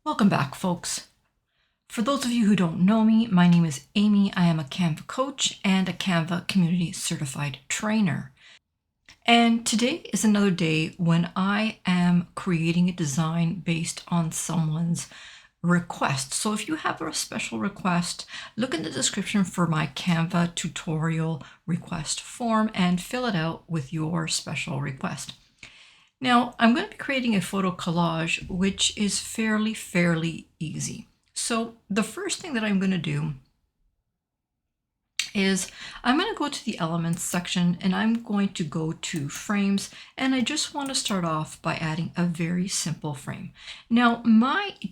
Welcome back, folks. For those of you who don't know me, my name is Amy. I am a Canva coach and a Canva community certified trainer. And today is another day when I am creating a design based on someone's request. So if you have a special request, look in the description for my Canva tutorial request form and fill it out with your special request. Now, I'm going to be creating a photo collage, which is fairly easy. So the first thing that I'm going to do is I'm going to go to the elements section and I'm going to go to frames, and I just want to start off by adding a very simple frame. Now,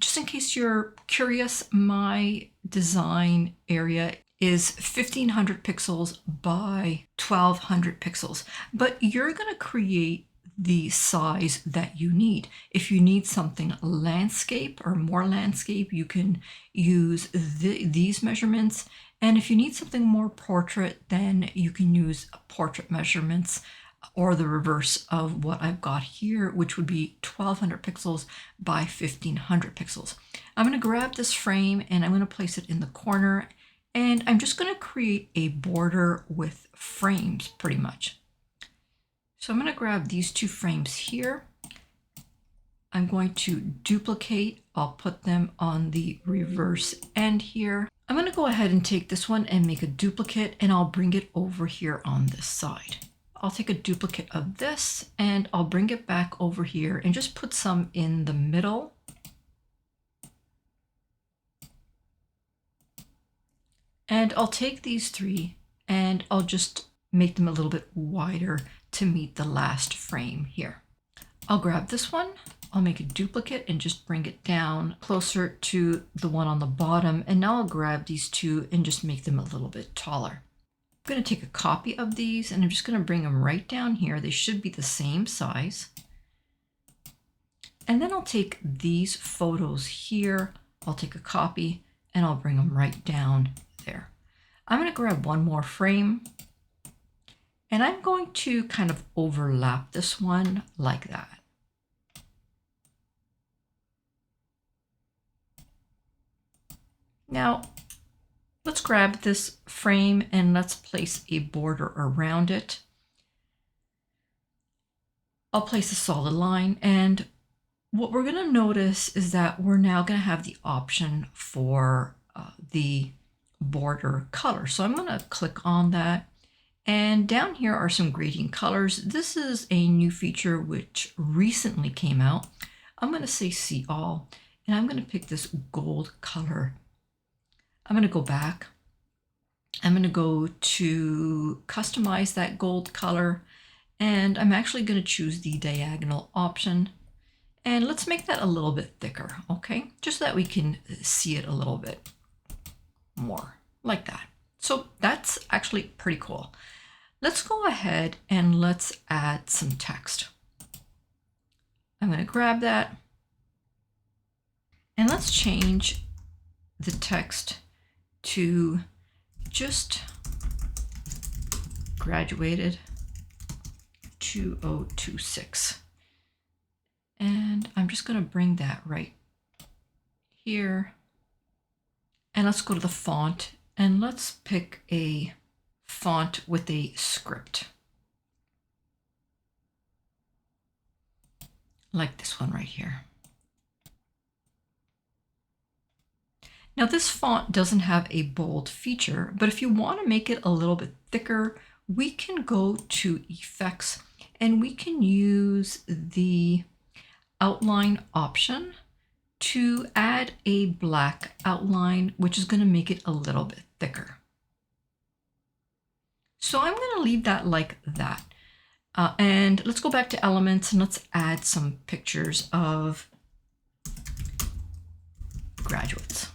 just in case you're curious, my design area is 1500 pixels by 1200 pixels, but you're going to create the size that you need. If you need something landscape or more landscape, you can use these measurements. And if you need something more portrait, then you can use portrait measurements or the reverse of what I've got here, which would be 1200 pixels by 1500 pixels. I'm going to grab this frame and I'm going to place it in the corner, and I'm just going to create a border with frames pretty much. So I'm going to grab these two frames here. I'm going to duplicate. I'll put them on the reverse end here. I'm going to go ahead and take this one and make a duplicate, and I'll bring it over here on this side. I'll take a duplicate of this and I'll bring it back over here and just put some in the middle. And I'll take these three and I'll just make them a little bit wider to meet the last frame here. I'll grab this one, I'll make a duplicate and just bring it down closer to the one on the bottom. And now I'll grab these two and just make them a little bit taller. I'm going to take a copy of these and I'm just going to bring them right down here. They should be the same size. And then I'll take these photos here. I'll take a copy and I'll bring them right down there. I'm going to grab one more frame and I'm going to kind of overlap this one like that. Now, let's grab this frame and let's place a border around it. I'll place a solid line, and what we're going to notice is that we're now going to have the option for the border color. So I'm going to click on that. And down here are some gradient colors. This is a new feature which recently came out. I'm going to say see all, and I'm going to pick this gold color. I'm going to go back. I'm going to go to customize that gold color, and I'm actually going to choose the diagonal option. And let's make that a little bit thicker, okay? Just so that we can see it a little bit more, like that. So that's actually pretty cool. Let's go ahead and let's add some text. I'm going to grab that and let's change the text to just graduated 2026. And I'm just going to bring that right here. And let's go to the font and let's pick a font with a script. Like this one right here. Now this font doesn't have a bold feature, but if you want to make it a little bit thicker, we can go to effects and we can use the outline option to add a black outline, which is going to make it a little bit thicker. So I'm going to leave that like that. And let's go back to elements and let's add some pictures of graduates.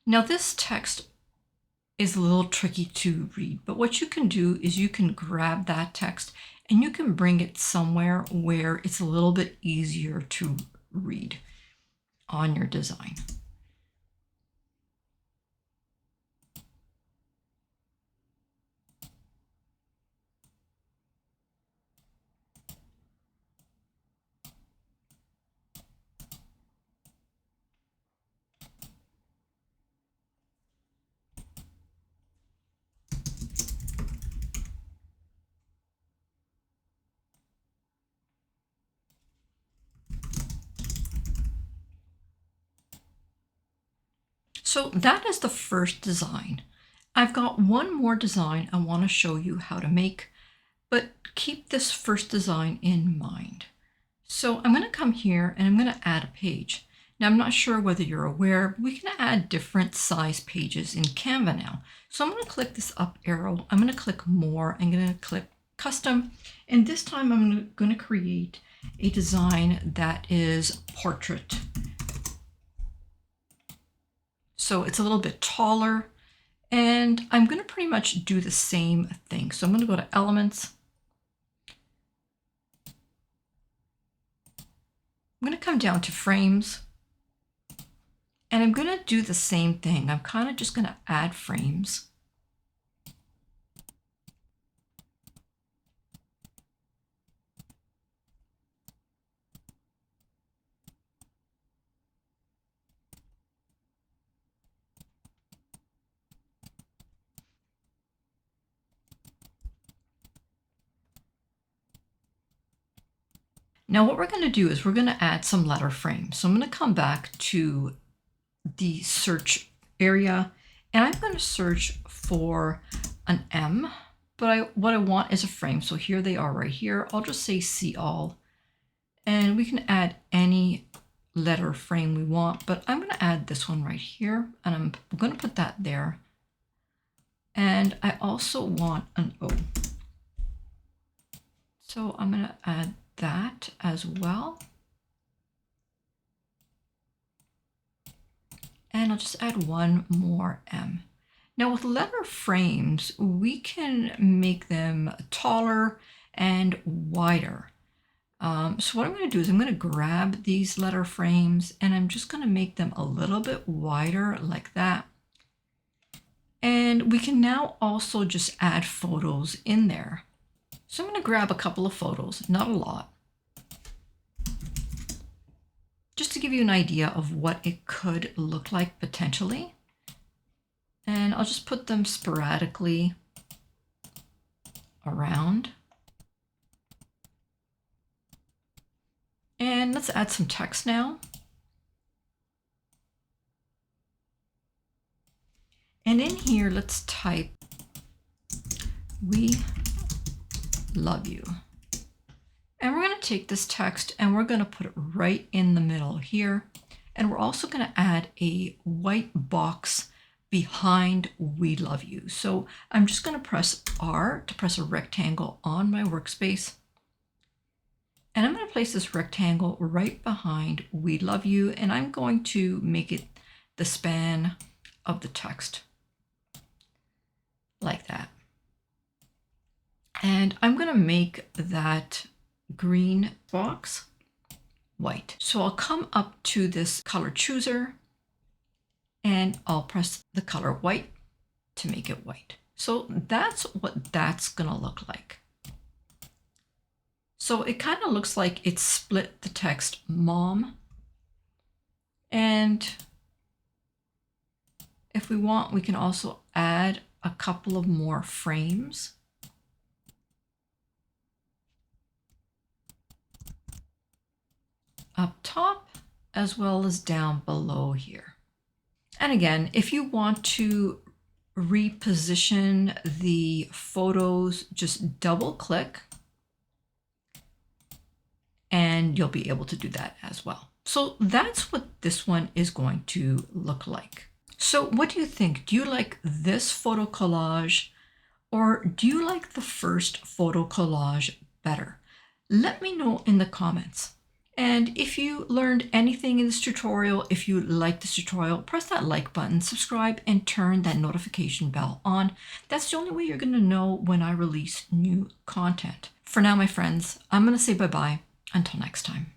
Now this text is a little tricky to read. But what you can do is you can grab that text and you can bring it somewhere where it's a little bit easier to read on your design. So that is the first design. I've got one more design I want to show you how to make, but keep this first design in mind. So I'm going to come here and I'm going to add a page. Now I'm not sure whether you're aware, but we can add different size pages in Canva now. So I'm going to click this up arrow. I'm going to click more. I'm going to click custom. And this time I'm going to create a design that is portrait. So it's a little bit taller, and I'm going to pretty much do the same thing. So I'm going to go to elements. I'm going to come down to frames, and I'm going to do the same thing. I'm kind of just going to add frames. Now what we're going to do is we're going to add some letter frames. So I'm going to come back to the search area and I'm going to search for an M, but what I want is a frame. So here they are right here. I'll just say see all, and we can add any letter frame we want, but I'm going to add this one right here and I'm going to put that there. And I also want an O. So I'm going to add that as well. And I'll just add one more M. Now with letter frames, we can make them taller and wider. So what I'm going to do is I'm going to grab these letter frames and I'm just going to make them a little bit wider like that. And we can now also just add photos in there. So I'm going to grab a couple of photos, not a lot, just to give you an idea of what it could look like potentially. And I'll just put them sporadically around. And let's add some text now. And in here, let's type, "We love you." And we're going to take this text and we're going to put it right in the middle here. And we're also going to add a white box behind "We love you." So I'm just going to press R to press a rectangle on my workspace. And I'm going to place this rectangle right behind "We love you." And I'm going to make it the span of the text like that. And I'm going to make that green box white. So I'll come up to this color chooser and I'll press the color white to make it white. So that's what that's going to look like. So it kind of looks like it split the text mom. And if we want, we can also add a couple of more frames. Up top as well as down below here. And again, if you want to reposition the photos, just double click and you'll be able to do that as well. So that's what this one is going to look like. So what do you think? Do you like this photo collage or do you like the first photo collage better? Let me know in the comments. And if you learned anything in this tutorial, if you liked this tutorial, press that like button, subscribe, and turn that notification bell on. That's the only way you're going to know when I release new content. For now, my friends, I'm going to say bye-bye. Until next time.